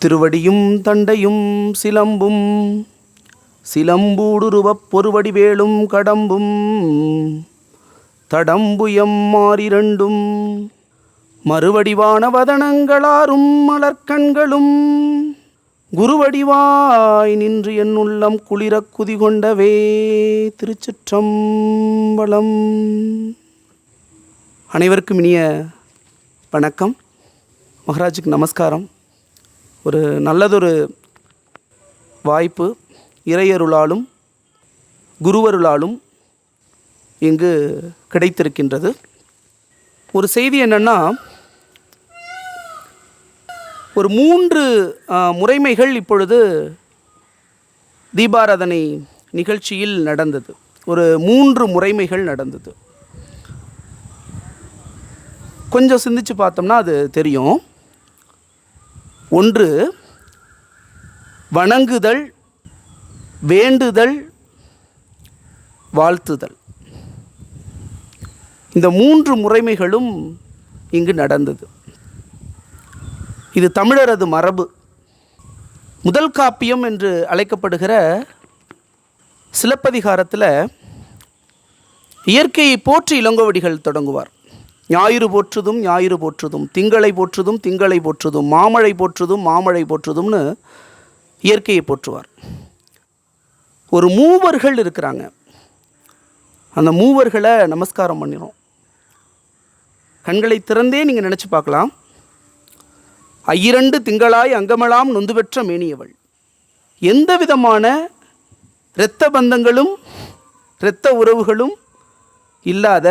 திருவடியும் தண்டையும் சிலம்பும் சிலம்பூடுருவப் பொருவடிவேலும் கடம்பும் தடம்புயம் மாறிரண்டும் மறுவடிவான வதனங்களாரும் மலர்கண்களும் குருவடிவாய் நின்று என் உள்ளம் குளிரக் குதிகொண்டவே. திருச்சிற்றம்பலம். அனைவருக்கும் இனிய வணக்கம். மகாராஜுக்கு நமஸ்காரம். ஒரு நல்லதொரு வாய்ப்பு இறையருளாலும் குருவருளாலும் இங்கு கிடைத்திருக்கின்றது. ஒரு செய்தி என்னென்னா, ஒரு 3 முறைமைகள் இப்பொழுது தீபாராதனை நிகழ்ச்சியில் நடந்தது. ஒரு 3 முறைமைகள் நடந்தது. கொஞ்சம் சிந்திச்சு பார்த்தோம்னா அது தெரியும். ஒன்று வணங்குதல், வேண்டுதல், வாழ்த்துதல். இந்த 3 முறைமைகளும் இங்கு நடந்தது. இது தமிழரது மரபு. முதல் காப்பியம் என்று அழைக்கப்படுகிற சிலப்பதிகாரத்தில் இயற்கையை போற்றி இளங்கோவடிகள் தொடங்குவார். ஞாயிறு போற்றுதும் ஞாயிறு போற்றுதும், திங்களை போற்றுதும் திங்களை போற்றுதும், மாமழை போற்றுதும் மாமழை போற்றுதும்னு இயற்கையை போற்றுவார். ஒரு மூவர்கள் இருக்கிறாங்க. அந்த மூவர்களை நமஸ்காரம் பண்ணிடும். கண்களை திறந்தே நீங்கள் நினச்சி பார்க்கலாம். ஐயிரண்டு திங்களாய் அங்கமெல்லாம் நொந்து பெற்ற மேனியவள். எந்த விதமான இரத்த பந்தங்களும் இரத்த உறவுகளும் இல்லாத,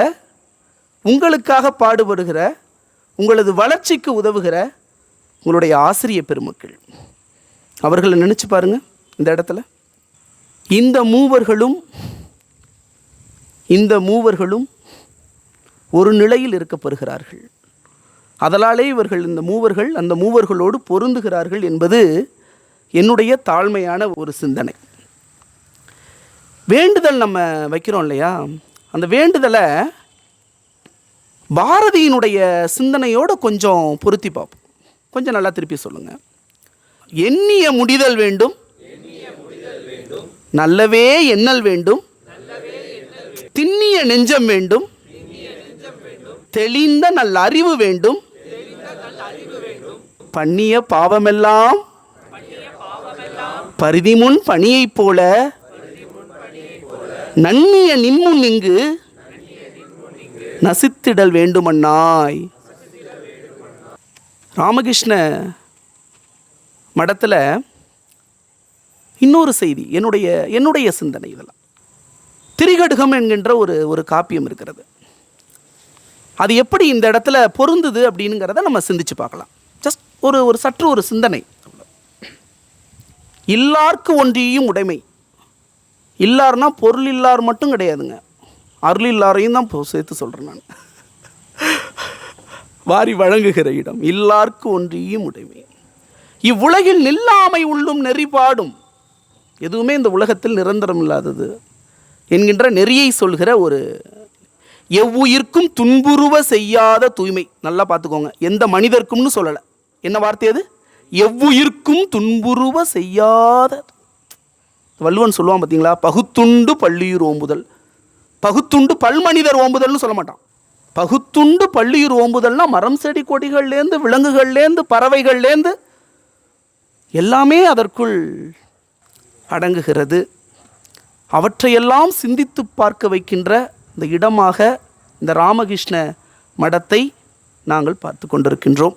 உங்களுக்காக பாடுபடுகிற, உங்களது வளர்ச்சிக்கு உதவுகிற உங்களுடைய ஆசிரிய பெருமக்கள். அவர்களை நினச்சி பாருங்கள். இந்த இடத்துல இந்த மூவர்களும் ஒரு நிலையில் இருக்கப்பெறுகிறார்கள். அதனாலே இவர்கள் இந்த மூவர்கள் அந்த மூவர்களோடு பொருந்துகிறார்கள் என்பது என்னுடைய தாழ்மையான ஒரு சிந்தனை. வேண்டுதல் நம்ம வைக்கிறோம் இல்லையா, அந்த வேண்டுதலை பாரதியினுடைய சிந்தனையோடு கொஞ்சம் பொருத்தி பார்ப்போம். கொஞ்சம் நல்லா திருப்பி சொல்லுங்கள். எண்ணிய முடிதல் வேண்டும், நல்லவே எண்ணல் வேண்டும், திண்ணிய நெஞ்சம் வேண்டும், தெளிந்த நல்ல அறிவு வேண்டும், பண்ணிய பாவமெல்லாம் பரிதிமுன் பணியைப் போல நன்னிய நின்முன் இங்கு நசித்திடல் வேண்டுமன்னாய். ராமகிருஷ்ண மடத்தில் இன்னொரு செய்தி, என்னுடைய சிந்தனை. இதெல்லாம் திரிகடுகம் என்கின்ற ஒரு காப்பியம் இருக்கிறது. அது எப்படி இந்த இடத்துல பொருந்துது அப்படிங்கிறத நம்ம சிந்திச்சு பார்க்கலாம். ஜஸ்ட் ஒரு சற்று ஒரு சிந்தனை. இல்லார்க்கு ஒன்றியும் உடைமை. இல்லார்னா பொருள் இல்லார் மட்டும் கிடையாதுங்க, அருள் இல்லாரையும் தான் சேர்த்து சொல்கிறேன் நான். வாரி வழங்குகிற இடம். இல்லார்க்கு ஒன்றியும் உடைமை. இவ்வுலகில் நில்லாமை உள்ளும் நெறிபாடும். எதுவுமே இந்த உலகத்தில் நிரந்தரம் இல்லாதது என்கின்ற நெறியை சொல்கிற ஒரு எவ்வுயிர்க்கும் துன்புறுவ செய்யாத தூய்மை. நல்லா பார்த்துக்கோங்க. எந்த மனிதர்க்கும்னு சொல்லலை. என்ன வார்த்தை அது? எவ்வுயிர்க்கும் துன்புறுவ செய்யாத. வள்ளுவன் சொல்லுவான் பார்த்தீங்களா, பகுத்துண்டு பள்ளியூர் ஓம்புதல். பகுத்துண்டு பல்மனிதர் ஓம்புதல்னு சொல்ல மாட்டான். பகுத்துண்டு பள்ளியூர் ஓம்புதல்னா மரம் செடி கொடிகள்லேருந்து விலங்குகள்லேருந்து பறவைகள்லேருந்து எல்லாமே அதற்குள் அடங்குகிறது. அவற்றையெல்லாம் சிந்தித்து பார்க்க வைக்கின்ற இந்த இடமாக இந்த ராமகிருஷ்ண மடத்தை நாங்கள் பார்த்து கொண்டிருக்கின்றோம்.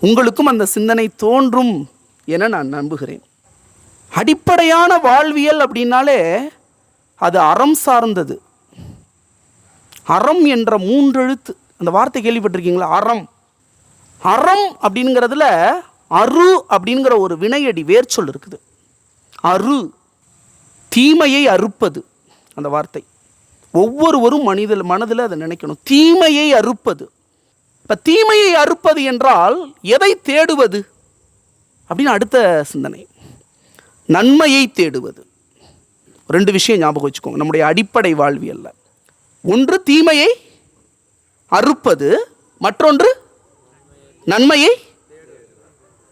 உங்களுக்கும் அந்த சிந்தனை தோன்றும் என நான் நம்புகிறேன். அடிப்படையான வாழ்வியல் அப்படின்னாலே அது அறம் சார்ந்தது. அறம் என்ற 3 எழுத்து. அந்த வார்த்தை கேள்விப்பட்டிருக்கீங்களா? அறம். அறம் அப்படிங்கிறதுல அரு அப்படிங்கிற ஒரு வினையடி வேர்ச்சொல் இருக்குது. அரு, தீமையை அறுப்பது. அந்த வார்த்தை ஒவ்வொருவரும் மனதில் அதை நினைக்கணும். தீமையை அறுப்பது. இப்போ தீமையை அறுப்பது என்றால் எதை தேடுவது அப்படின்னு அடுத்த சிந்தனை. நன்மையை தேடுவது. 2 விஷயம் ஞாபகம் வச்சுக்கோங்க நம்முடைய அடிப்படை வாழ்வியல்ல. ஒன்று தீமையை அறுப்பது, மற்றொன்று நன்மையை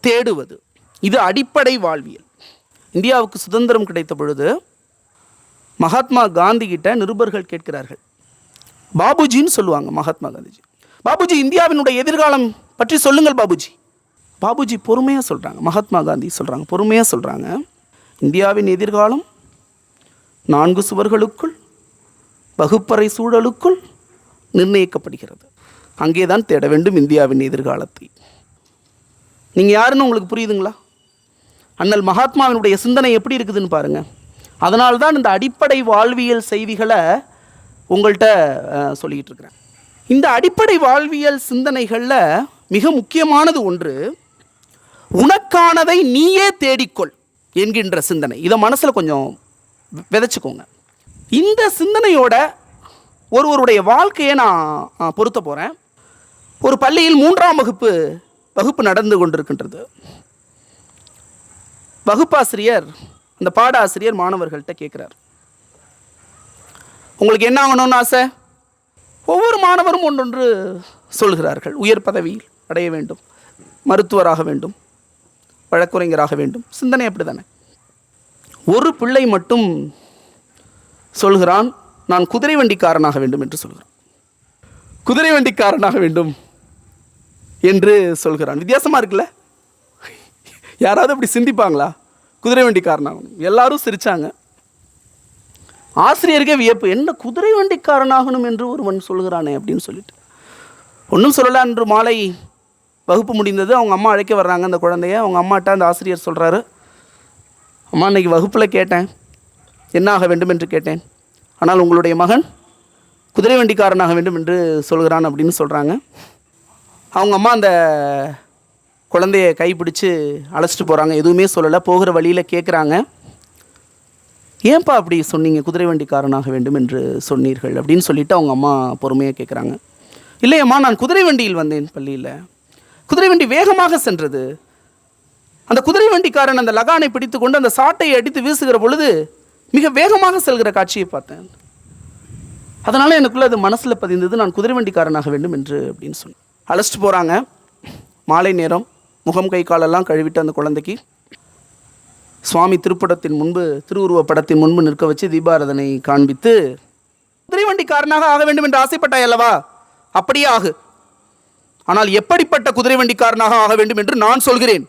தேடுவது. இது அடிப்படை வாழ்வியல். இந்தியாவுக்கு சுதந்திரம் கிடைத்த பொழுது மகாத்மா காந்தி கிட்ட நிருபர்கள் கேட்கிறார்கள். பாபுஜின்னு சொல்லுவாங்க மகாத்மா காந்திஜி. பாபுஜி, இந்தியாவினுடைய எதிர்காலம் பற்றி சொல்லுங்கள் பாபுஜி. பாபுஜி பொறுமையாக சொல்கிறாங்க. மகாத்மா காந்தி சொல்கிறாங்க, பொறுமையாக சொல்கிறாங்க, இந்தியாவின் எதிர்காலம் 4 சுவர்களுக்குள், வகுப்பறை சூழலுக்குள் நிர்ணயிக்கப்படுகிறது. அங்கே தான் தேட வேண்டும் இந்தியாவின் எதிர்காலத்தை. நீங்கள் யாருன்னு உங்களுக்கு புரியுதுங்களா? அண்ணல் மகாத்மாவினுடைய சிந்தனை எப்படி இருக்குதுன்னு பாருங்கள். அதனால்தான் இந்த அடிப்படை வாழ்வியல் செய்திகளை உங்கள்கிட்ட சொல்லிக்கிட்டு இருக்கிறேன். இந்த அடிப்படை வாழ்வியல் சிந்தனைகளில் மிக முக்கியமானது ஒன்று, உனக்கானதை நீயே தேடிக்கொள் என்கின்ற சிந்தனை. இதை மனசில் கொஞ்சம் விதைச்சிக்கோங்க. இந்த சிந்தனையோட ஒருவருடைய வாழ்க்கையை நான் பொருத்த போகிறேன். ஒரு பள்ளியில் 3ஆம் வகுப்பு நடந்து கொண்டிருக்கின்றது. வகுப்பாசிரியர், அந்த பாட ஆசிரியர் மாணவர்கள்ட்ட கேட்குறார், உங்களுக்கு என்ன ஆகணும்னு ஆசை? ஒவ்வொரு மாணவரும் ஒன்றொன்று சொல்கிறார்கள். உயர் பதவியில் அடைய வேண்டும், மருத்துவராக வேண்டும், வழக்குரைஞராக வேண்டும். சிந்தனை அப்படி தானே. ஒரு பிள்ளை மட்டும் சொல்கிறான், நான் குதிரை வண்டிக்காரனாக வேண்டும் என்று சொல்கிறான். குதிரை வண்டிக்காரனாக வேண்டும் என்று சொல்கிறான். வித்தியாசமாக இருக்குல்ல? யாராவது அப்படி சிந்திப்பாங்களா? குதிரை வண்டிக்காரனாகணும். எல்லாரும் சிரித்தாங்க. ஆசிரியருக்கே வியப்பு, என்ன குதிரை வண்டிக்காரனாகணும் என்று ஒருவன் சொல்கிறானே அப்படின்னு சொல்லிட்டு ஒன்றும் சொல்லலை. அன்று மாலை வகுப்பு முடிந்தது. அவங்க அம்மா அழைக்க வர்றாங்க அந்த குழந்தைய. அவங்க அம்மாட்ட அந்த ஆசிரியர் சொல்கிறாரு, அம்மா, இன்றைக்கி வகுப்பில் கேட்டேன், என்ன ஆக வேண்டும் என்று கேட்டேன், ஆனால் உங்களுடைய மகன் குதிரை வண்டிக்காரனாக வேண்டும் என்று சொல்கிறான் அப்படின்னு சொல்கிறாங்க. அவங்க அம்மா அந்த குழந்தைய கைப்பிடிச்சு அழைச்சிட்டு போகிறாங்க. எதுவுமே சொல்லலை. போகிற வழியில் கேட்குறாங்க, ஏன்பா அப்படி சொன்னீங்க, குதிரை வண்டிக்காரனாக வேண்டும் என்று சொன்னீர்கள் அப்படின்னு சொல்லிவிட்டு அவங்க அம்மா பொறுமையாக கேட்குறாங்க. இல்லையம்மா, நான் குதிரை வண்டியில் வந்தேன் பள்ளியில். குதிரை வண்டி வேகமாக சென்றது. அந்த குதிரை வண்டிக்காரன் அந்த லகானை பிடித்து கொண்டு அந்த சாட்டையை அடித்து வீசுகிற பொழுது மிக வேகமாக செல்கிற காட்சியை பார்த்தேன். அதனால் எனக்குள்ளே அது மனசில் பதிந்தது, நான் குதிரை வண்டிக்காரனாக வேண்டும் என்று அப்படின்னு சொன்னேன். அழைச்சிட்டு போகிறாங்க. மாலை நேரம். முகம் கை காலெல்லாம் கழுவிட்டு அந்த குழந்தைக்கு சுவாமி திருப்படத்தின் முன்பு, திருவுருவ படத்தின் முன்பு நிற்க வச்சு தீபாராதனை காண்பித்து, குதிரை வண்டிக்காரனாக ஆக வேண்டும் என்று ஆசைப்பட்டாய் அல்லவா, அப்படியே ஆகு, ஆனால் எப்படிப்பட்ட குதிரை வண்டிக்காரனாக ஆக வேண்டும் என்று நான் சொல்கிறேன்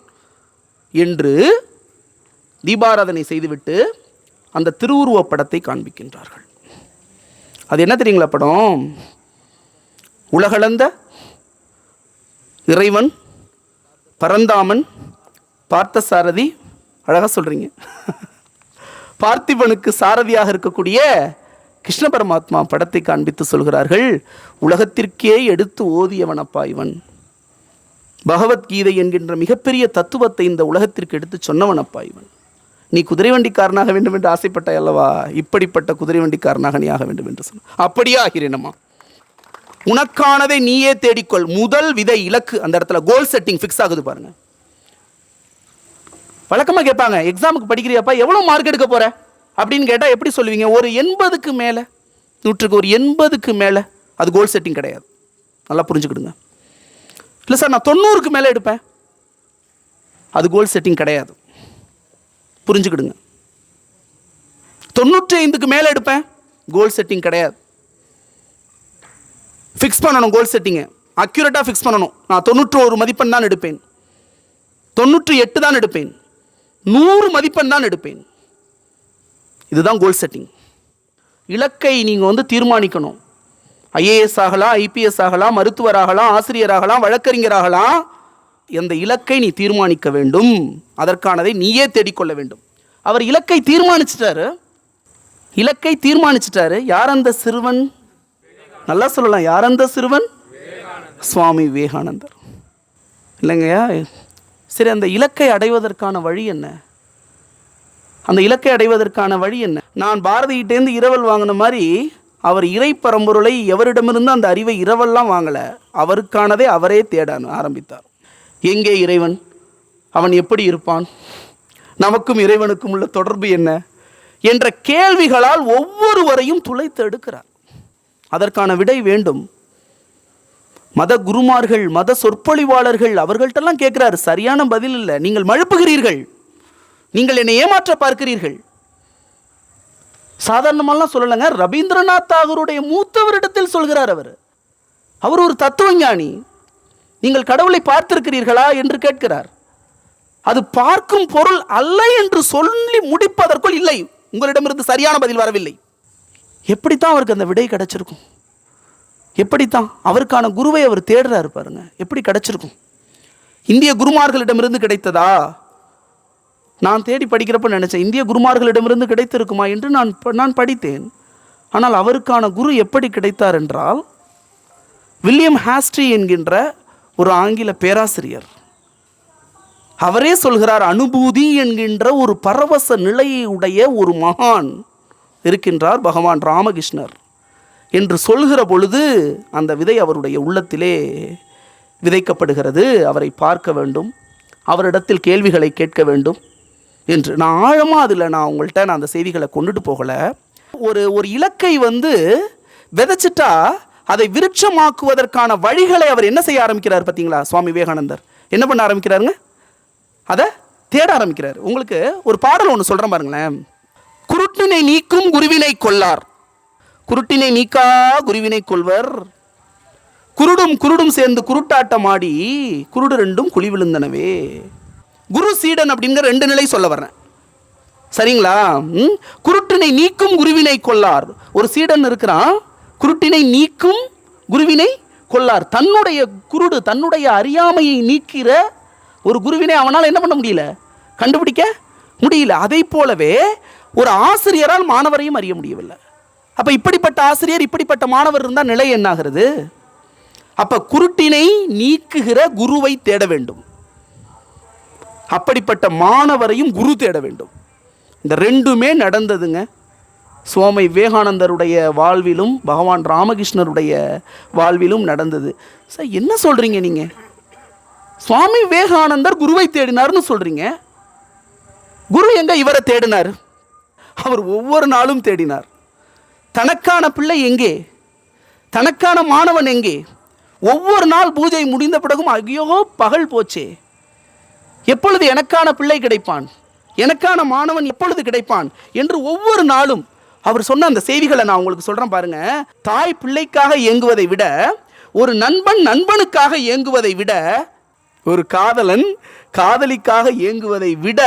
என்று தீபாராதனை செய்துவிட்டு அந்த திருவுருவ படத்தை காண்பிக்கின்றார்கள். அது என்ன தெரியுங்களா படம்? உலகளந்த இறைவன், பரந்தாமன், பார்த்தசாரதி, அழகாக சொல்கிறீங்க, பார்த்திபனுக்கு சாரதியாக இருக்கக்கூடிய கிருஷ்ண பரமாத்மா படத்தை காண்பித்து சொல்கிறார்கள், உலகத்திற்கே எடுத்து ஓதியவனப்பா இவன், பகவத்கீதை என்கின்ற மிகப்பெரிய தத்துவத்தை இந்த உலகத்திற்கு எடுத்து சொன்னவனப்பா இவன். நீ குதிரை வண்டிக்காரனாக வேண்டும் என்று ஆசைப்பட்டாய் அல்லவா, இப்படிப்பட்ட குதிரை வண்டிக்காரனாக நீ ஆக வேண்டும் என்று சொன்ன. அப்படியே ஆகிறேனம்மா. உனக்கானதை நீயே தேடிக்கொள். முதல் விதை இலக்கு. அந்த இடத்துல கோல் செட்டிங் ஃபிக்ஸ் ஆகுது பாருங்க. வழக்கமாக கேட்பாங்க, எக்ஸாமுக்கு படிக்கிறியாப்பா, எவ்வளோ மார்க் எடுக்க போகிற அப்படின்னு கேட்டால் எப்படி சொல்லுவீங்க? ஒரு 80க்கு மேலே, 100க்கு ஒரு 80க்கு மேலே. அது கோல் செட்டிங் கிடையாது. நல்லா புரிஞ்சுக்கிடுங்க. இல்லை சார், நான் 90க்கு மேலே எடுப்பேன், அது கோல் செட்டிங் கிடையாது. புரிஞ்சுக்கிடுங்க. 95க்கு மேலே எடுப்பேன், கோல் செட்டிங் கிடையாது. ஃபிக்ஸ் பண்ணணும் கோல் செட்டிங்கை, அக்யூரேட்டாக ஃபிக்ஸ் பண்ணணும். நான் 91 மதிப்பெண் தான் எடுப்பேன், 98 தான் எடுப்பேன், 100 மதிப்பெண் தான் எடுப்பேன். இதுதான் கோல் செட்டிங். இலக்கை நீங்கள் தீர்மானிக்கணும். ஐஏஎஸ் ஆகலாம், ஐபிஎஸ் ஆகலாம், மருத்துவராகலாம், ஆசிரியராகலாம், வழக்கறிஞராகலாம். எந்த இலக்கை நீ தீர்மானிக்க வேண்டும், அதற்கானதை நீயே தேடிக்கொள்ள வேண்டும். அவர் இலக்கை தீர்மானிச்சிட்டாரு. இலக்கை தீர்மானிச்சிட்டாரு. யார் அந்த சிறுவன்? நல்லா சொல்லலாம், யார் அந்த சிறுவன்? சுவாமி விவேகானந்தர். இல்லைங்கய்யா? சரி, அந்த இலக்கை அடைவதற்கான வழி என்ன? அந்த இலக்கை அடைவதற்கான வழி என்ன? நான் பாரதிகிட்டேருந்து இரவல் வாங்கின மாதிரி அவர் இறை பரம்பொருளை எவரிடமிருந்து அந்த அறிவை இரவல்லாம் வாங்கலை, அவருக்கானதை அவரே தேட ஆரம்பித்தார். எங்கே இறைவன்? அவன் எப்படி இருப்பான்? நமக்கும் இறைவனுக்கும் உள்ள தொடர்பு என்ன என்ற கேள்விகளால் ஒவ்வொருவரையும் துளைத்து எடுக்கிறார். அதற்கான விடை வேண்டும். மத குருமார்கள், மத சொற்பொழிவாளர்கள் அவர்கள்ட்டெல்லாம் கேட்குறாரு, சரியான பதில் இல்லை. நீங்கள் மழுப்புகிறீர்கள், நீங்கள் என்னை ஏமாற்ற பார்க்கிறீர்கள். சாதாரணமாலாம் சொல்லலைங்க, ரவீந்திரநாத் தாகூருடைய மூத்தவரிடத்தில் சொல்கிறார். அவர் ஒரு தத்துவஞானி. நீங்கள் கடவுளை பார்த்திருக்கிறீர்களா என்று கேட்கிறார். அது பார்க்கும் பொருள் அல்ல என்று சொல்லி முடிப்பதற்குள், இல்லை, உங்களிடமிருந்து சரியான பதில் வரவில்லை. எப்படித்தான் அவருக்கு அந்த விடை கிடைச்சிருக்கும்? எப்படித்தான் அவருக்கான குருவை அவர் தேடுறாரு பாருங்க, எப்படி கிடைச்சிருக்கும்? இந்திய குருமார்களிடமிருந்து கிடைத்ததா? நான் தேடி படிக்கிறப்ப நினைச்சேன், இந்திய குருமார்களிடமிருந்து கிடைத்திருக்குமா என்று நான் படித்தேன். ஆனால் அவருக்கான குரு எப்படி கிடைத்தார் என்றால், வில்லியம் ஹாஸ்ட்ரி என்கின்ற ஒரு ஆங்கில பேராசிரியர், அவரே சொல்கிறார், அனுபூதி என்கின்ற ஒரு பரவச நிலையை உடைய ஒரு மகான் இருக்கின்றார், பகவான் ராமகிருஷ்ணர் என்று சொல்கிற பொழுது அந்த விதை அவருடைய உள்ளத்திலே விதைக்கப்படுகிறது. அவரை பார்க்க வேண்டும், அவரிடத்தில் கேள்விகளை கேட்க வேண்டும் என்று. நான் ஆழமாக அதில் உங்கள்கிட்ட அந்த செய்திகளை கொண்டுட்டு போகலை. ஒரு இலக்கை விதைச்சிட்டா அதை விருட்சமாக்குவதற்கான வழிகளை அவர் என்ன செய்ய ஆரம்பிக்கிறார் பார்த்தீங்களா? சுவாமி விவேகானந்தர் என்ன பண்ண ஆரம்பிக்கிறாருங்க? அதை தேட ஆரம்பிக்கிறார். உங்களுக்கு ஒரு பாடல் ஒன்று சொல்கிறேன் பாருங்களேன். குருட்டினை நீக்கும் குருவினை கொள்ளார், குருட்டினை நீக்கா குருவினை கொள்வர், குருடும் சேர்ந்து குருட்டாட்டம் ஆடி குருடு ரெண்டும் குழி விழுந்தனவே. குரு சீடன் அப்படிங்கிற ரெண்டு நிலை சொல்ல வர்றேன், சரிங்களா? குருட்டினை நீக்கும் குருவினை கொள்ளார். ஒரு சீடன் இருக்கிறான், குருட்டினை நீக்கும் குருவினை கொள்ளார். தன்னுடைய குருடு, தன்னுடைய அறியாமையை நீக்கிற ஒரு குருவினை அவனால் என்ன பண்ண முடியல, கண்டுபிடிக்க முடியல. அதை போலவே ஒரு ஆசிரியரால் மாணவரையும் அறிய முடியவில்லை. அப்போ இப்படிப்பட்ட ஆசிரியர், இப்படிப்பட்ட மாணவர் இருந்தால் நிலை என்னாகிறது? அப்போ குருட்டினை நீக்குகிற குருவை தேட வேண்டும், அப்படிப்பட்ட மாணவரையும் குரு தேட வேண்டும். இந்த ரெண்டுமே நடந்ததுங்க சுவாமி விவேகானந்தருடைய வாழ்விலும் பகவான் ராமகிருஷ்ணருடைய வாழ்விலும் நடந்தது. சார் என்ன சொல்கிறீங்க நீங்கள்? சுவாமி விவேகானந்தர் குருவை தேடினார்னு சொல்கிறீங்க. குரு எங்க இவரை தேடினார்? அவர் ஒவ்வொரு நாளும் தேடினார். தனக்கான பிள்ளை எங்கே, தனக்கான மாணவன் எங்கே? ஒவ்வொரு நாள் பூஜை முடிந்த பிறகும் ஐயோ பகல் போச்சே, எப்பொழுது எனக்கான பிள்ளை கிடைப்பான், எனக்கான மாணவன் எப்பொழுது கிடைப்பான் என்று ஒவ்வொரு நாளும் அவர் சொன்ன அந்த செய்திகளை நான் உங்களுக்கு சொல்கிறேன் பாருங்க. தாய் பிள்ளைக்காக இயங்குவதை விட, ஒரு நண்பன் நண்பனுக்காக இயங்குவதை விட, ஒரு காதலன் காதலிக்காக இயங்குவதை விட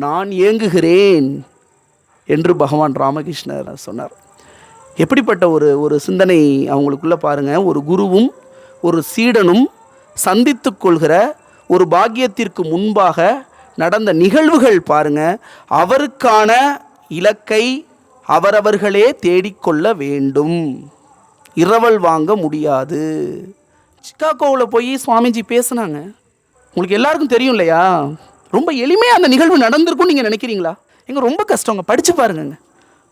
நான் இயங்குகிறேன் என்று பகவான் ராமகிருஷ்ணர் சொன்னார். எப்படிப்பட்ட ஒரு சிந்தனை அவங்களுக்குள்ள பாருங்க. ஒரு குருவும் ஒரு சீடனும் சந்தித்து கொள்கிற ஒரு பாக்கியத்திற்கு முன்பாக நடந்த நிகழ்வுகள் பாருங்க. அவருக்கான இலக்கை அவரவர்களே தேடிக்கொள்ள வேண்டும், இரவல் வாங்க முடியாது. சிக்காகோவில் போய் சுவாமிஜி பேசுனாங்க, உங்களுக்கு எல்லாருக்கும் தெரியும் இல்லையா? ரொம்ப எளிமையாக அந்த நிகழ்வு நடந்திருக்கும்னு நீங்கள் நினைக்கிறீங்களா? எங்க ரொம்ப கஷ்டங்க, படித்து பாருங்க,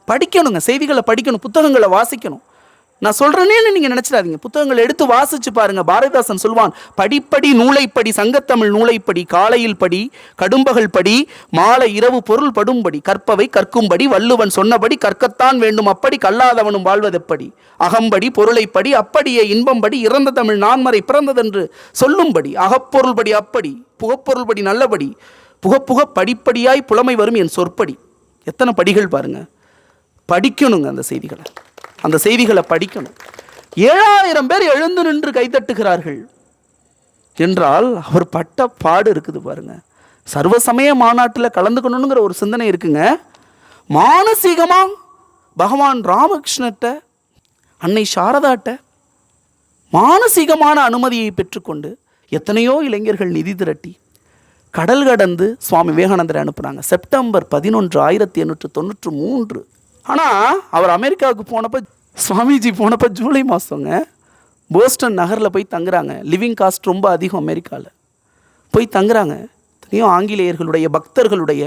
படிக்கணுங்க, செய்திகளை படிக்கணும், புத்தகங்களை வாசிக்கணும். நான் சொல்கிறேன்னு நீங்கள் நினச்சிடாதீங்க, புத்தகங்களை எடுத்து வாசித்து பாருங்கள். பாரதிதாசன் சொல்வான், படிப்படி நூலைப்படி, சங்கத்தமிழ் நூலைப்படி, காலையில் படி, கடும்பகல் படி, மாலை இரவு பொருள் படும்படி, கற்பவை கற்கும்படி, வள்ளுவன் சொன்னபடி கற்கத்தான் வேண்டும், அப்படி கல்லாதவனும் வாழ்வதெப்படி, அகம்படி பொருளைப்படி, அப்படியே இன்பம்படி, இறந்த தமிழ் நான்மறை பிறந்ததென்று சொல்லும்படி, அகப்பொருள்படி அப்படி, புகப்பொருள்படி நல்லபடி, புகப்புக படிப்படியாய் புலமை வரும் என் சொற்படி. எத்தனை படிகள் பாருங்கள். படிக்கணுங்க அந்த செய்திகளை படிக்கணும். 7000 பேர் எழுந்து நின்று கைதட்டுகிறார்கள் என்றால் அவர் பட்ட பாடு இருக்குது பாருங்க. சர்வசமய மாநாட்டில் கலந்துக்கணுங்கிற ஒரு சிந்தனை இருக்குங்க. மானசீகமாக பகவான் ராமகிருஷ்ணர்கிட்ட, அன்னை சாரதாட்ட மானசீகமான அனுமதியை பெற்றுக்கொண்டு எத்தனையோ இளைஞர்கள் நிதி திரட்டி கடல் கடந்து சுவாமி விவேகானந்தரை அனுப்புனாங்க. செப்டம்பர் 11, 1893. ஆனால் அவர் அமெரிக்காவுக்கு போனப்போ, சுவாமிஜி போனப்போ ஜூலை மாதங்க போஸ்டன் நகரில் போய் தங்குறாங்க. லிவிங் காஸ்ட் ரொம்ப அதிகம் அமெரிக்காவில். போய் தங்குறாங்க. எத்தனையோ ஆங்கிலேயர்களுடைய பக்தர்களுடைய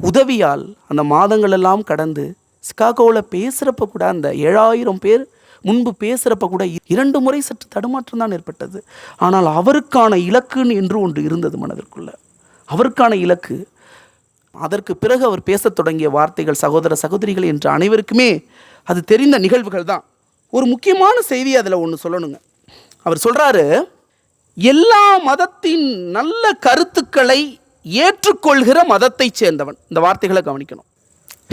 உதவியால் அந்த மாதங்களெல்லாம் கடந்து சிகாகோவில் பேசுகிறப்ப கூட, அந்த 7000 பேர் முன்பு பேசுகிறப்ப கூட 2 முறை சற்று தடுமாற்றம் தான் ஏற்பட்டது. ஆனால் அவருக்கான இலக்குன்னு என்று ஒன்று இருந்தது மனதிற்குள்ள, அவருக்கான இலக்கு. அதற்கு பிறகு அவர் பேசத் தொடங்கிய வார்த்தைகள், சகோதர சகோதரிகள் என்று அனைவருக்குமே அது தெரிந்த நிகழ்வுகள் தான். ஒரு முக்கியமான செய்தி அதில் ஒன்று சொல்லணுங்க. அவர் சொல்கிறாரு, எல்லா மதத்தின் நல்ல கருத்துக்களை ஏற்றுக்கொள்கிற மதத்தை சேர்ந்தவன். இந்த வார்த்தைகளை கவனிக்கணும்.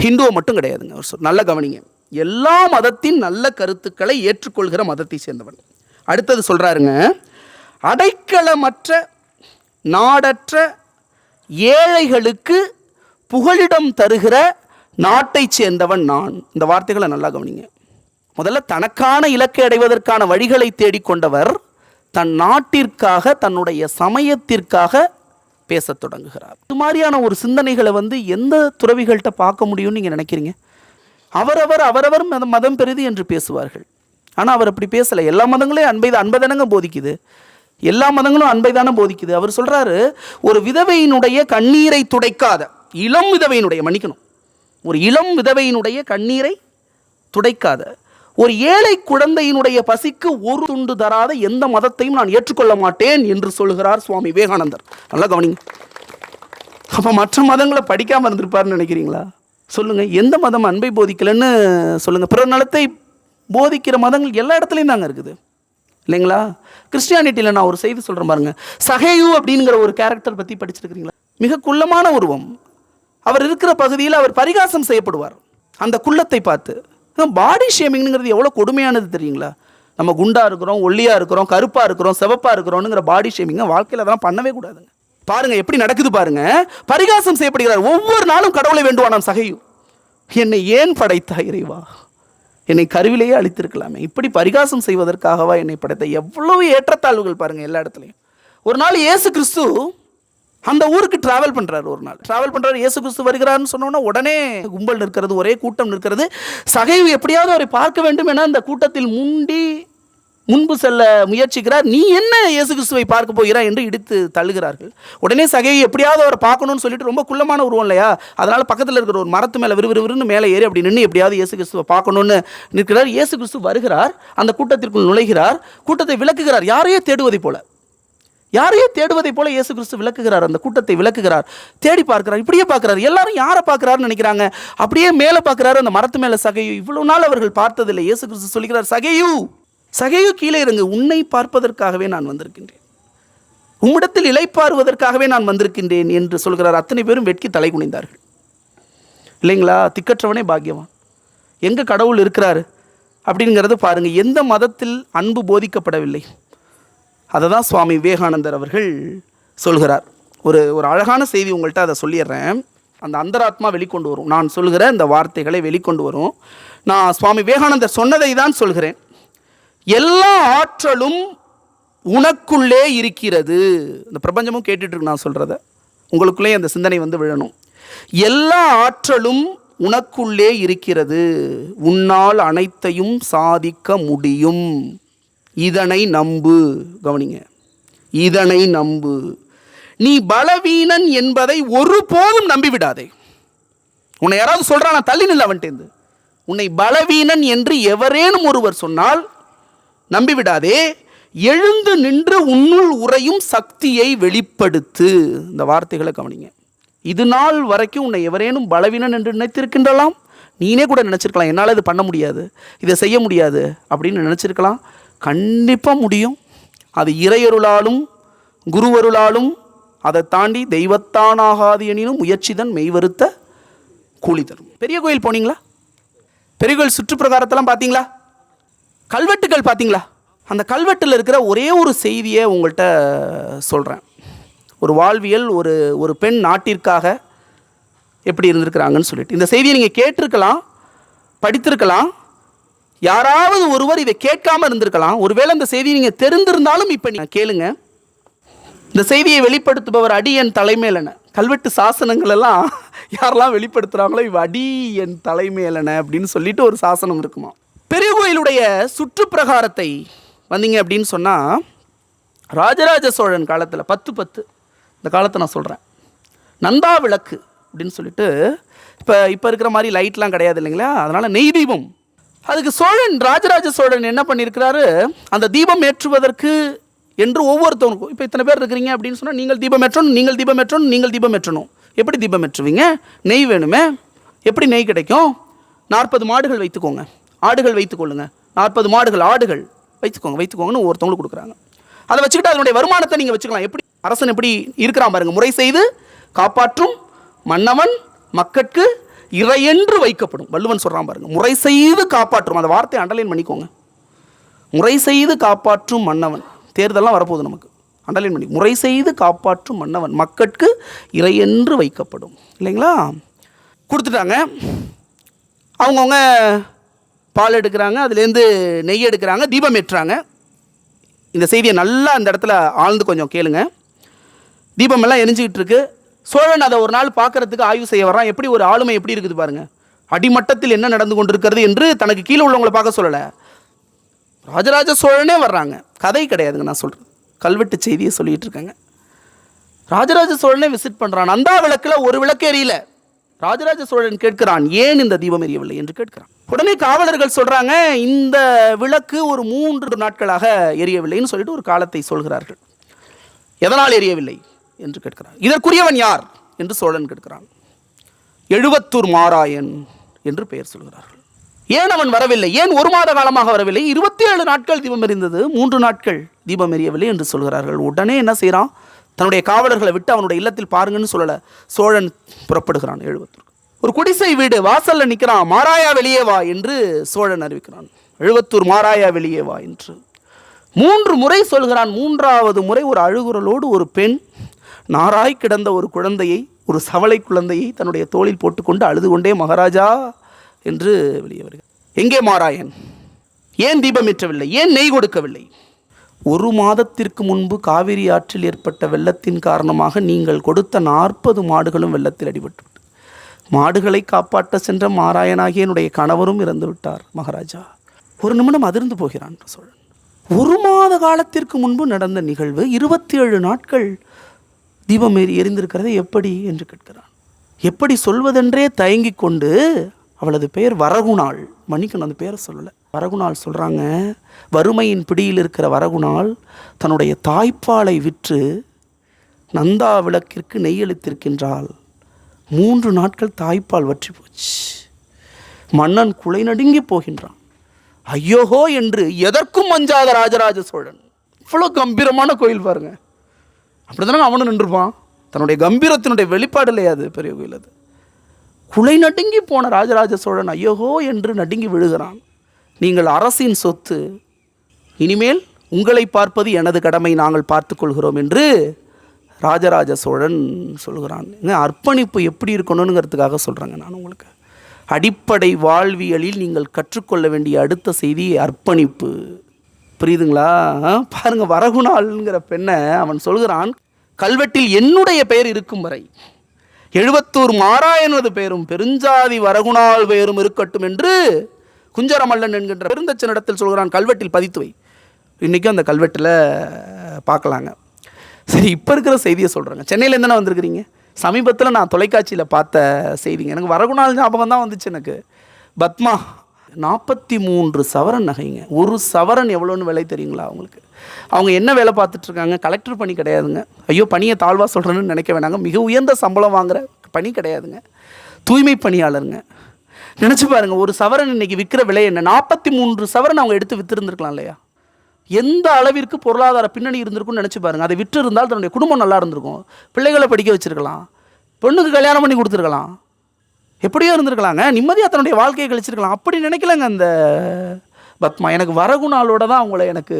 ஹிந்துவை மட்டும் கிடையாதுங்க. அவர் நல்ல கவனிங்க. எல்லா மதத்தின் நல்ல கருத்துக்களை ஏற்றுக்கொள்கிற மதத்தை சேர்ந்தவன். அடுத்தது சொல்கிறாருங்க, அடைக்கலமற்ற நாடற்ற ஏழைகளுக்கு புகலிடம் தருகிற நாட்டை சேர்ந்தவன் நான். இந்த வார்த்தைகளை நல்லா கவனிங்க. முதல்ல தனக்கான இலக்கை அடைவதற்கான வழிகளை தேடிக்கொண்டவர் தன் நாட்டிற்காக, தன்னுடைய சமயத்திற்காக பேசத் தொடங்குகிறார். இது மாதிரியான ஒரு சிந்தனைகளை எந்த துறவிகள்கிட்ட பார்க்க முடியும்னு நீங்கள் நினைக்கிறீங்க? அவரவர் மதம் பெரிது என்று பேசுவார்கள். ஆனால் அவர் அப்படி பேசலை. எல்லா மதங்களையும் அன்பை தானங்க போதிக்குது. எல்லா மதங்களும் அன்பை தானே போதிக்குது. அவர் சொல்கிறாரு, ஒரு விதவையினுடைய கண்ணீரை துடைக்காத, இளம் விதவையினுடைய, மன்னிக்கணும், ஒரு இளம் விதவையினுடைய கண்ணீரை துடைக்காத, ஒரு ஏழை குழந்தையினுடைய பசிக்கு ஒரு துண்டு தராத எந்த மதத்தையும் நான் ஏற்றுக்கொள்ள மாட்டேன் என்று சொல்கிறார் சுவாமி விவேகானந்தர். நல்லா கவனிங்க. அப்போ மற்ற மதங்களை படிக்காமல் இருந்திருப்பார்னு நினைக்கிறீங்களா? சொல்லுங்கள், எந்த மதம் அன்பை போதிக்கலைன்னு சொல்லுங்கள். பிற நலத்தை போதிக்கிற மதங்கள் எல்லா இடத்துலையும் தாங்க இருக்குது, இல்லைங்களா? கிறிஸ்டியானிட்டியில் நான் ஒரு செய்தி சொல்கிறேன் பாருங்க. சகேயு அப்படிங்கிற ஒரு கேரக்டர் பற்றி படிச்சிருக்கிறீங்களா? மிக குள்ளமான உருவம். அவர் இருக்கிற பகுதியில் அவர் பரிகாசம் செய்யப்படுவார் அந்த குள்ளத்தை பார்த்து. பாடி ஷேமிங்கிறது எவ்வளோ கொடுமையானது தெரியுங்களா? நம்ம குண்டாக இருக்கிறோம், ஒல்லியாக இருக்கிறோம், கருப்பாக இருக்கிறோம், சிவப்பாக இருக்கிறோங்கிற பாடி ஷேமிங்கை வாழ்க்கையில் அதெல்லாம் பண்ணவே கூடாதுங்க. பாருங்கள் எப்படி நடக்குது பாருங்க. பரிகாசம் செய்யப்படுகிறார். ஒவ்வொரு நாளும் கடவுளை வேண்டுவானாம் சகையு. என்னை ஏன் படைத்தா இறைவா? என்னை கருவிலேயே அழித்திருக்கலாமே. இப்படி பரிகாசம் செய்வதற்காகவா என்னை படைத்த? எவ்வளவு ஏற்றத்தாழ்வுகள் பாருங்கள் எல்லா இடத்துலையும். ஒரு நாள் இயேசு கிறிஸ்து அந்த ஊருக்கு டிராவல் பண்ணுறாரு. ஒரு நாள் டிராவல் பண்ணுறாரு. இயேசு கிறிஸ்து வருகிறாருன்னு சொன்னோன்னா உடனே கும்பல் நிற்கிறது, ஒரே கூட்டம் நிற்கிறது. சகைவு எப்படியாவது அவரை பார்க்க வேண்டும் என அந்த கூட்டத்தில் முன்பு செல்ல முயற்சிக்கிறார். நீ என்ன இயேசு கிறிஸ்துவை பார்க்க போகிறாய் என்று இடித்து தள்ளுகிறார்கள். உடனே சகைவு எப்படியாவது அவரை பார்க்கணும்னு சொல்லிட்டு, ரொம்ப குள்ளமான உருவம் இல்லையா, அதனால் பக்கத்தில் இருக்கிற ஒரு மரத்து மேலே விறுவிறுன்னு மேலே ஏறி அப்படி நின்று எப்படியாவது இயேசு கிறிஸ்துவை பார்க்கணுன்னு நிற்கிறார். இயேசு கிறிஸ்து வருகிறார், அந்த கூட்டத்திற்குள் நுழைகிறார், கூட்டத்தை விளக்குகிறார். யாரையே தேடுவதை போல இயேசு கிறிஸ்து விளக்குகிறார், அந்த கூட்டத்தை விளக்குகிறார். தேடி பார்க்கிறார், இப்படியே பார்க்கிறார். எல்லாரும் யாரை பார்க்கிறாருன்னு நினைக்கிறாங்க. அப்படியே மேலே பார்க்கிறாரு, அந்த மரத்து மேலே சகையு. இவ்வளவு நாள் அவர்கள் பார்த்ததில்லை. இயேசு கிறிஸ்து சொல்லுகிறார், சகையு கீழே இறங்கு, உன்னை பார்ப்பதற்காகவே நான் வந்திருக்கின்றேன், உம்மிடத்தில் இளைப்பாறுவதற்காகவே நான் வந்திருக்கின்றேன் என்று சொல்கிறார். அத்தனை பேரும் வெட்கி தலை குனிந்தார்கள். இல்லைங்களா? திக்கற்றவனே பாக்கியவான். எங்கே கடவுள் இருக்கிறாரு அப்படிங்கிறது பாருங்க. எந்த மதத்தில் அன்பு போதிக்கப்படவில்லை, அதை தான் சுவாமி விவேகானந்தர் அவர்கள் சொல்கிறார். ஒரு அழகான செய்தி உங்கள்கிட்ட அதை சொல்லிடுறேன். அந்த அந்தராத்மா வெளிக்கொண்டு வரும். நான் சொல்கிற இந்த வார்த்தைகளை வெளிக்கொண்டு வரும். நான் சுவாமி விவேகானந்தர் சொன்னதை தான் சொல்கிறேன். எல்லா ஆற்றலும் உனக்குள்ளே இருக்கிறது. இந்த பிரபஞ்சமும் கேட்டுட்டு இருக்கு நான் சொல்கிறத. உங்களுக்குள்ளே அந்த சிந்தனை விழணும். எல்லா ஆற்றலும் உனக்குள்ளே இருக்கிறது, உன்னால் அனைத்தையும் சாதிக்க முடியும். இதனை நம்பு. கவனிங்க, இதனை நம்பு. நீ பலவீனன் என்பதை ஒருபோதும் நம்பிவிடாதே. உன்னை யாராவது சொல்றான், நான் தள்ளி நில்ல அவன்கிட்ட. உன்னை பலவீனன் என்று எவரேனும் ஒருவர் சொன்னால் நம்பிவிடாதே. எழுந்து நின்று உன்னுள் உறையும் சக்தியை வெளிப்படுத்து. இந்த வார்த்தைகளை கவனிங்க. இது நாள் வரைக்கும் உன்னை எவரேனும் பலவீனன் என்று நினைத்திருக்கின்றலாம். நீனே கூட நினச்சிருக்கலாம், என்னால் இது பண்ண முடியாது, இதை செய்ய முடியாது அப்படின்னு நினச்சிருக்கலாம். கண்டிப்பாக முடியும். அது இறையருளாலும் குருவருளாலும், அதை தாண்டி தெய்வத்தானாகாது எனினும் முயற்சிதன் மெய்வருத்த கூலி தரும். பெரிய கோயில் போனீங்களா? பெரிய கோயில் சுற்றுப்பிரகாரத்தெல்லாம் பார்த்தீங்களா? கல்வெட்டுகள் பார்த்தீங்களா? அந்த கல்வெட்டில் இருக்கிற ஒரே ஒரு செய்தியை உங்கள்கிட்ட சொல்கிறேன். ஒரு வாழ்வியல், ஒரு பெண் நாட்டிற்காக எப்படி இருந்திருக்கிறாங்கன்னு சொல்லிட்டு. இந்த செய்தியை நீங்கள் கேட்டிருக்கலாம், படித்திருக்கலாம். யாராவது ஒருவர் இதை கேட்காம இருந்திருக்கலாம். ஒருவேளை இந்த செய்தியை நீங்கள் தெரிந்திருந்தாலும் இப்போ நீங்கள் கேளுங்க. இந்த செய்தியை வெளிப்படுத்துபவர் அடியன் தலைமையிலன. கல்வெட்டு சாசனங்கள் எல்லாம் யாரெல்லாம் வெளிப்படுத்துகிறாங்களோ இவ அடியன் தலைமையிலன அப்படின்னு சொல்லிட்டு ஒரு சாசனம் இருக்குமா. பெரிய கோயிலுடைய சுற்றுப்பிரகாரத்தை வந்தீங்க அப்படின்னு சொன்னால், ராஜராஜ சோழன் காலத்தில் 10 இந்த காலத்தை நான் சொல்கிறேன், நந்தா விளக்கு அப்படின்னு சொல்லிட்டு, இப்போ இருக்கிற மாதிரி லைட்லாம் கிடையாது இல்லைங்களா, அதனால் நெய் தீபம். அதுக்கு ராஜராஜ சோழன் என்ன பண்ணியிருக்கிறாரு, அந்த தீபம் ஏற்றுவதற்கு என்று ஒவ்வொருத்தவனுக்கும், இப்போ இத்தனை பேர் இருக்கிறீங்க அப்படின்னு சொன்னால் நீங்கள் தீபம் ஏற்றணும், நீங்கள் தீபம் ஏற்றணும், நீங்கள் தீபம் ஏற்றணும். எப்படி தீபம் ஏற்றுவீங்க? நெய் வேணுமே. எப்படி நெய் கிடைக்கும்? 40 மாடுகள் வைத்துக்கோங்க, ஆடுகள் வைத்துக்கொள்ளுங்க. 40 மாடுகள், ஆடுகள் வைத்துக்கோங்கன்னு ஒருத்தவங்களுக்கு கொடுக்குறாங்க. அதை வச்சுக்கிட்டு அதனுடைய வருமானத்தை நீங்கள் வச்சுக்கலாம். எப்படி அரசன் எப்படி இருக்கிறான் பாருங்க. முறை செய்து காப்பாற்றும் மன்னவன் மக்கட்கு இறையென்று வைக்கப்படும். வள்ளுவன் சொல்கிறான் பாருங்க. முறை செய்து காப்பாற்றும், அந்த வார்த்தையை அண்டர்லைன் பண்ணிக்கோங்க. முறை செய்து காப்பாற்றும் மன்னவன். தேர்தலாம் வரப்போகுது நமக்கு, அண்டர்லைன் பண்ணி. முறை செய்து காப்பாற்றும் மன்னவன் மக்கட்கு இறையென்று வைக்கப்படும். இல்லைங்களா? கொடுத்துட்டாங்க. அவங்கவுங்க பால் எடுக்கிறாங்க, அதுலேருந்து நெய் எடுக்கிறாங்க, தீபம் ஏற்றுறாங்க. இந்த செய்தியை நல்லா அந்த இடத்துல ஆழ்ந்து கொஞ்சம் கேளுங்க. தீபம் எல்லாம் எரிஞ்சிக்கிட்டு இருக்கு. சோழன் அதை ஒரு நாள் பார்க்கறதுக்கு ஆய்வு செய்ய வர்றான். எப்படி ஒரு ஆளுமை எப்படி இருக்குது பாருங்க. அடிமட்டத்தில் என்ன நடந்து கொண்டிருக்கிறது என்று தனக்கு கீழே உள்ளவங்களை பார்க்க சொல்லலை, ராஜராஜ சோழனே வர்றாங்க. கதை கிடையாதுங்க, நான் சொல்கிறேன், கல்வெட்டு செய்தியை சொல்லிகிட்டு இருக்காங்க. ராஜராஜ சோழனே விசிட் பண்ணுறான். நந்தா விளக்கில் ஒரு விளக்கு எரியல. ராஜராஜ சோழன் கேட்கிறான், ஏன் இந்த தீபம் எரியவில்லை என்று கேட்கிறான். உடனே காவலர்கள் சொல்கிறாங்க, இந்த விளக்கு ஒரு 3 நாட்களாக எரியவில்லைன்னு சொல்லிட்டு ஒரு காலத்தை சொல்கிறார்கள். எதனால் எரியவில்லை என்று கேட்கிறார். இதற்குரியவன் யார் என்று சோழன் கேட்கிறான். 70 மாராயன் என்று பெயர் சொல்கிறார்கள். ஏன் அவன் வரவில்லை, ஏன் 1 மாத காலமாக வரவில்லை, 27 நாட்கள் தீபம் எரிந்தது, 3 நாட்கள் தீபம் எரியவில்லை என்று சொல்கிறார்கள். உடனே என்ன செய்கிறான், தன்னுடைய காவலர்களை விட்டு அவனுடைய இல்லத்தில் பாருங்கன்னு சொல்லலை, சோழன் புறப்படுகிறான் 70. ஒரு குடிசை வீடு வாசல்ல நிற்கிறான். மாராயா வெளியே வா என்று சோழன் அறிவிக்கிறான். 70 மாராயா வெளியே வா என்று 3 முறை சொல்கிறான். 3வது முறை ஒரு அழுகுரலோடு ஒரு பெண் நாராய் கிடந்த ஒரு குழந்தையை, ஒரு சவளை குழந்தையை தன்னுடைய தோளில் போட்டுக்கொண்டு அழுது கொண்டே மகாராஜா என்று வெளியே வருகிறார். எங்கே மாராயன், ஏன் தீபம் ஏற்றவில்லை, ஏன் நெய் கொடுக்கவில்லை? 1 மாதத்திற்கு முன்பு காவிரி ஆற்றில் ஏற்பட்ட வெள்ளத்தின் காரணமாக நீங்கள் கொடுத்த 40 மாடுகளும் வெள்ளத்தில் அடிபட்டு, மாடுகளை காப்பாற்ற சென்ற மாராயனாகிய என்னுடைய கணவரும் இறந்து விட்டார் மகாராஜா. ஒரு நிமிடம் அதிர்ந்து போகிறான் சோழன். 1 மாத காலத்திற்கு முன்பு நடந்த நிகழ்வு 27 நாட்கள் தீபம் எரிந்திருக்கிறது எப்படி என்று கேட்கிறான். எப்படி சொல்வதென்றே தயங்கி கொண்டு, அவளது பெயர் வரகுணாள், மன்னிக்கணும் அந்த பெயரை சொல்லலை, வரகுணாள் சொல்கிறாங்க. வறுமையின் பிடியில் இருக்கிற வரகுணாள் தன்னுடைய தாய்ப்பாலை விற்று நந்தா விளக்கிற்கு நெய் அளித்திருக்கின்றாள். 3 நாட்கள் தாய்ப்பால் வற்றி போச்சு. மன்னன் குலை நடுங்கி போகின்றான். ஐயோஹோ என்று எதற்கும் அஞ்சாத ராஜராஜ சோழன். இவ்வளோ கம்பீரமான கோயில் பாருங்க. அப்படி தானே அவனும் நின்றுப்பான். தன்னுடைய கம்பீரத்தினுடைய வெளிப்பாடு இல்லையா அது, பெரிய கோயில் அது. குலை நடுங்கி போன ராஜராஜ சோழன் ஐயோஹோ என்று நடுங்கி விழுகிறான். நீங்கள் அரசின் சொத்து, இனிமேல் உங்களை பார்ப்பது எனது கடமை, நாங்கள் பார்த்து கொள்கிறோம் என்று ராஜராஜ சோழன் சொல்கிறான். அர்ப்பணிப்பு எப்படி இருக்கணுங்கிறதுக்காக சொல்கிறாங்க நான் உங்களுக்கு. அடிப்படை வாழ்வியலில் நீங்கள் கற்றுக்கொள்ள வேண்டிய அடுத்த செய்தி அர்ப்பணிப்பு. புரியுதுங்களா? பாருங்கள், வரகுணாள்ங்கிற பெண்ணை அவன் சொல்கிறான், கல்வெட்டில் என்னுடைய பெயர் இருக்கும் வரை 70 மாராயனது பெயரும் பெருஞ்சாதி வரகுணாள் பெயரும் இருக்கட்டும் என்று குஞ்சரமல்லன் என்கின்ற பெருந்தச்சனிடத்தில் சொல்கிறான், கல்வெட்டில் பதித்து வை. இன்றைக்கும் அந்த கல்வெட்டில் பார்க்கலாங்க. சரி, இப்போ இருக்கிற செய்தியை சொல்கிறாங்க. சென்னையில் என்னென்ன வந்திருக்கிறீங்க? சமீபத்தில் நான் தொலைக்காட்சியில் பார்த்த செய்திங்க. எனக்கு வரகுணாள் ஞாபகம் தான் வந்துச்சு எனக்கு. பத்மா 43 சவரன் நகைங்க. 1 சவரன் எவ்வளோன்னு விலை தெரியுங்களா அவங்களுக்கு? அவங்க என்ன வேலை பார்த்துட்ருக்காங்க? கலெக்டர் பணி கிடையாதுங்க. ஐயோ, பணியை தாழ்வாக சொல்கிறேன்னு நினைக்க வேணாங்க. மிக உயர்ந்த சம்பளம் வாங்குகிற பணி கிடையாதுங்க, தூய்மை பணியாளருங்க. நினச்சி பாருங்கள், 1 சவரன் இன்றைக்கி விற்கிற விலை என்ன? 43 சவரன் அவங்க எடுத்து விற்றுருந்துருக்கலாம் இல்லையா? எந்த அளவிற்கு பொருளாதார பின்னணி இருந்திருக்குன்னு நினச்சி பாருங்கள். அதை விற்று இருந்தால் தன்னுடைய குடும்பம் நல்லா இருந்திருக்கும், பிள்ளைகளை படிக்க வச்சுருக்கலாம், பொண்ணுக்கு கல்யாணம் பண்ணி கொடுத்துருக்கலாம், எப்படியோ இருந்திருக்கலாங்க, நிம்மதியாக தன்னுடைய வாழ்க்கையை கழிச்சிருக்கலாம். அப்படி நினைக்கலங்க அந்த பத்மா. எனக்கு வரகுணாளோட தான் அவங்கள எனக்கு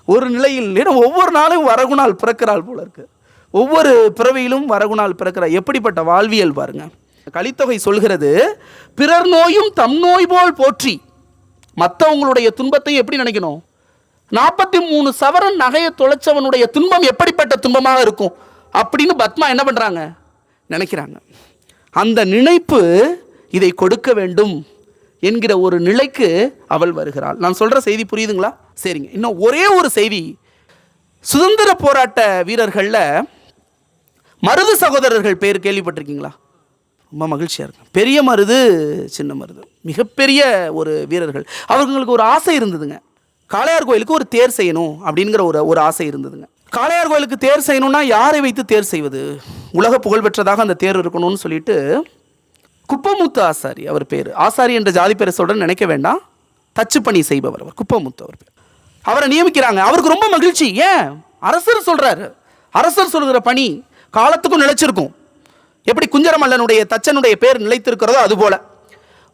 ஒரு நிலையில், ஏன்னா ஒவ்வொரு நாளும் வரகுணாள் பிறக்கிறாள் போல இருக்குது. ஒவ்வொரு பிறவியிலும் வரகுணாள் பிறக்கிறாள். எப்படிப்பட்ட வாழ்வியல் பாருங்க. கலித்தொகை சொல்கிறது, பிறர் நோயும் தம் நோய் போல் போற்றி. மற்றவங்களுடைய துன்பத்தையும் எப்படி நினைக்கணும்? 43 சவரன் நகையை தொலைச்சவனுடைய துன்பம் எப்படிப்பட்ட துன்பமாக இருக்கும் அப்படின்னு பத்மா என்ன பண்ணுறாங்க, நினைக்கிறாங்க. அந்த நினைப்பு இதை கொடுக்க வேண்டும் என்கிற ஒரு நிலைக்கு அவள் வருகிறாள். நான் சொல்கிற செய்தி புரியுதுங்களா? சரிங்க. இன்னும் ஒரே ஒரு செய்தி. சுதந்திர போராட்ட வீரர்களில் மருது சகோதரர்கள் பேர் கேள்விப்பட்டிருக்கீங்களா? ரொம்ப மகிழ்ச்சியாக இருக்கும். பெரிய மருது, சின்ன மருது, மிகப்பெரிய ஒரு வீரர்கள். அவர்களுக்கு ஒரு ஆசை இருந்ததுங்க. காளையார் கோயிலுக்கு ஒரு தேர் செய்யணும் அப்படிங்கிற ஒரு ஆசை இருந்ததுங்க. காளையார் கோயிலுக்கு தேர் செய்யணும்னா யாரை வைத்து தேர் செய்வது? உலக புகழ்பெற்றதாக அந்த தேர் இருக்கணும்னு சொல்லிட்டு குப்பமுத்து ஆசாரி அவர் பேர். ஆசாரி என்ற ஜாதி பேரை சொல்கிறேன்னு நினைக்க வேண்டாம், தச்சு பணி செய்பவர் அவர். குப்பமுத்து அவர் பேர். அவரை நியமிக்கிறாங்க. அவருக்கு ரொம்ப மகிழ்ச்சி. ஏன்? அரசர் சொல்றாரு. அரசர் சொல்கிற பணி காலத்துக்கும் நிலைச்சிருக்கும். எப்படி குஞ்சரமல்லனுடைய தச்சனுடைய பேர் நிலைத்திருக்கிறதோ அதுபோல.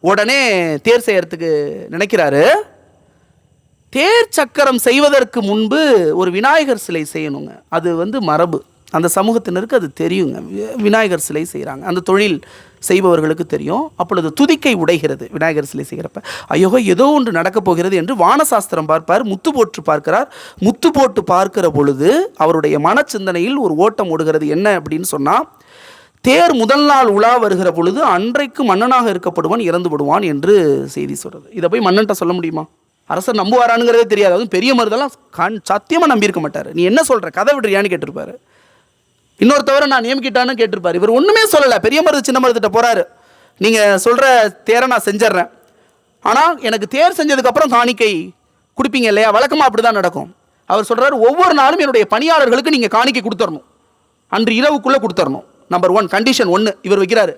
உடனே தேர் செய்யறதுக்கு நினைக்கிறாரு. தேர் சக்கரம் செய்வதற்கு முன்பு ஒரு விநாயகர் சிலை செய்யணுங்க. அது மரபு, அந்த சமூகத்தினருக்கு அது தெரியுங்க. விநாயகர் சிலை செய்கிறாங்க, அந்த தொழில் செய்பவர்களுக்கு தெரியும். அப்பொழுது துதிக்கை உடைகிறது விநாயகர் சிலை செய்கிறப்ப. ஐயோ ஏதோ ஒன்று நடக்கப் போகிறது என்று வானசாஸ்திரம் பார்ப்பார். முத்து போட்டு பார்க்கிறார். முத்து போட்டு பார்க்கிற பொழுது அவருடைய மனச்சிந்தனையில் ஒரு ஓட்டம் ஓடுகிறது. என்ன அப்படின்னு சொன்னால், தேர் முதல் நாள் உலா வருகிற பொழுது அன்றைக்கு மன்னனாக இருக்கப்படுவான் இறந்து விடுவான் என்று செய்தி சொல்கிறது. இதை போய் மன்னன்ட்ட சொல்ல முடியுமா? அரசர் நம்புவாரானுங்கிறதே தெரியாது. அதுவும் பெரிய மருதெல்லாம் சத்தியமாக நம்பியிருக்க மாட்டார். நீ என்ன சொல்கிற, கதை விடுறியான்னு கேட்டிருப்பாரு. இன்னொருத்தவரை நான் நியமிக்கிட்டான்னு கேட்டிருப்பார். இவர் ஒன்றுமே சொல்லலை. பெரிய மருது சின்ன மருதுகிட்ட போகிறாரு. நீங்கள் சொல்கிற தேரை நான் செஞ்சிட்றேன், ஆனால் எனக்கு தேர் செஞ்சதுக்கப்புறம் காணிக்கை கொடுப்பீங்க இல்லையா? வழக்கமாக அப்படி தான் நடக்கும். அவர் சொல்கிறார், ஒவ்வொரு நாளும் என்னுடைய பணியாளர்களுக்கு நீங்கள் காணிக்கை கொடுத்துடணும், அன்று இரவுக்குள்ளே கொடுத்துடணும். நம்பர் 1 கண்டிஷன் 1 இவர் வைக்கிறாரு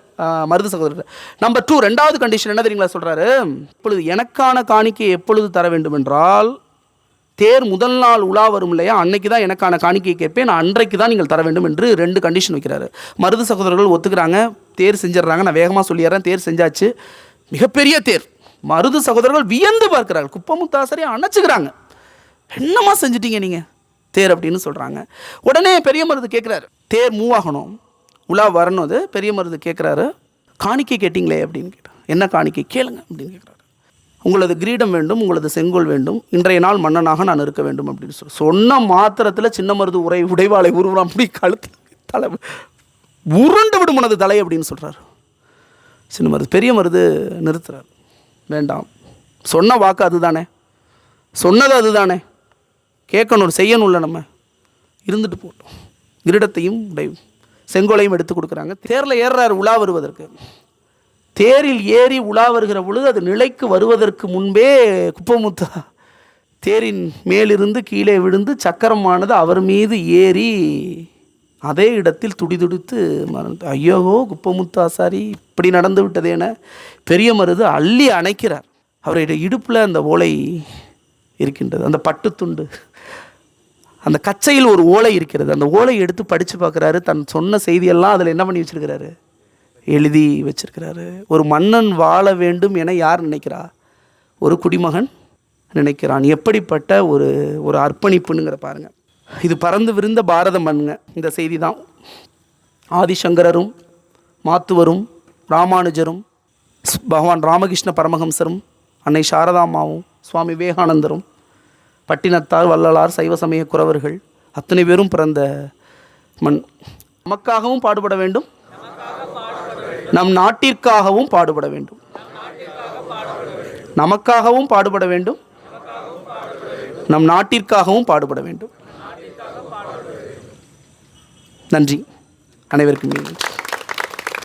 மருது சகோதரர். நம்பர் 2 ரெண்டாவது கண்டிஷன் என்ன தெரியுங்களா சொல்கிறாரு? இப்பொழுது எனக்கான காணிக்கையை எப்பொழுது தர வேண்டும் என்றால், தேர் முதல் நாள் உலா வரும் இல்லையா, அன்னைக்கு தான் எனக்கான காணிக்கையை கேட்பேன், நான் அன்றைக்கு தான் நீங்கள் தர வேண்டும் என்று 2 கண்டிஷன் வைக்கிறாரு. மருது சகோதரர்கள் ஒத்துக்கிறாங்க, தேர் செஞ்சிடறாங்க. நான் வேகமாக சொல்லிடுறேன், தேர் செஞ்சாச்சு. மிகப்பெரிய தேர். மருது சகோதரர்கள் வியந்து பார்க்கிறார்கள். குப்பமுத்தாசரையை அணைச்சிக்கிறாங்க. என்னமா செஞ்சிட்டீங்க நீங்கள் தேர் அப்படின்னு சொல்கிறாங்க. உடனே பெரிய மருது கேட்குறாரு, தேர் மூவ் ஆகணும், உலா வரணும். அது பெரிய மருது கேட்குறாரு, காணிக்கை கேட்டிங்களே அப்படின்னு கேட்டார். என்ன காணிக்கை கேளுங்க அப்படின்னு கேட்குறாரு. உங்களது கிரீடம் வேண்டும், உங்களது செங்கோல் வேண்டும், இன்றைய நாள் மன்னனாக நான் இருக்க வேண்டும் அப்படின்னு சொன்ன மாத்திரத்தில் சின்ன மருது உடைவாளை உருவம் அப்படி கழுத்து தலை உருண்டு விடும் உனது தலை அப்படின்னு சொல்கிறார். சின்ன மருது பெரிய மருது நிறுத்துறார். வேண்டாம், சொன்ன வாக்கு அதுதானே, சொன்னது அதுதானே, கேட்கணும் செய்யணும்ல, நம்ம இருந்துட்டு போட்டோம். கிரீடத்தையும் செங்கோலையும் எடுத்து கொடுக்குறாங்க. தேரில் ஏறுறாரு உலா வருவதற்கு. தேரில் ஏறி உலா வருகிற பொழுது அது நிலைக்கு வருவதற்கு முன்பே குப்பமுத்தா தேரின் மேலிருந்து கீழே விழுந்து சக்கரமானது அவர் மீது ஏறி அதே இடத்தில் துடிதுடித்து மறந்து, ஐயோ குப்பமுத்தாசாரி இப்படி நடந்து விட்டது என பெரிய மருது அள்ளி அணைக்கிறார். அவருடைய இடுப்பில் அந்த ஓலை இருக்கின்றது, அந்த பட்டுத்துண்டு, அந்த கச்சையில் ஒரு ஓலை இருக்கிறது. அந்த ஓலையை எடுத்து படித்து பார்க்குறாரு. தன் சொன்ன செய்தியெல்லாம் அதில் என்ன பண்ணி வச்சுருக்கிறாரு, எழுதி வச்சிருக்கிறாரு. ஒரு மன்னன் வாழ வேண்டும் என யார் நினைக்கிறா? ஒரு குடிமகன் நினைக்கிறான். எப்படிப்பட்ட ஒரு அர்ப்பணிப்புங்கிற பாருங்கள். இது பறந்து விரிந்த பாரத மண்ணுங்க. இந்த செய்தி தான் ஆதிசங்கரரும் மாத்துவரும் ராமானுஜரும் பகவான் ராமகிருஷ்ண பரமஹம்சரும் அன்னை சாரதாம்மாவும் சுவாமி விவேகானந்தரும் பட்டினத்தார் வள்ளலார் சைவ சமய குறவர்கள் அத்தனை பேரும் பிறந்த மண். நமக்காகவும் பாடுபட வேண்டும், நம் நாட்டிற்காகவும் பாடுபட வேண்டும், நமக்காகவும் பாடுபட வேண்டும், நம் நாட்டிற்காகவும் பாடுபட வேண்டும். நன்றி. அனைவருக்கும் நன்றி.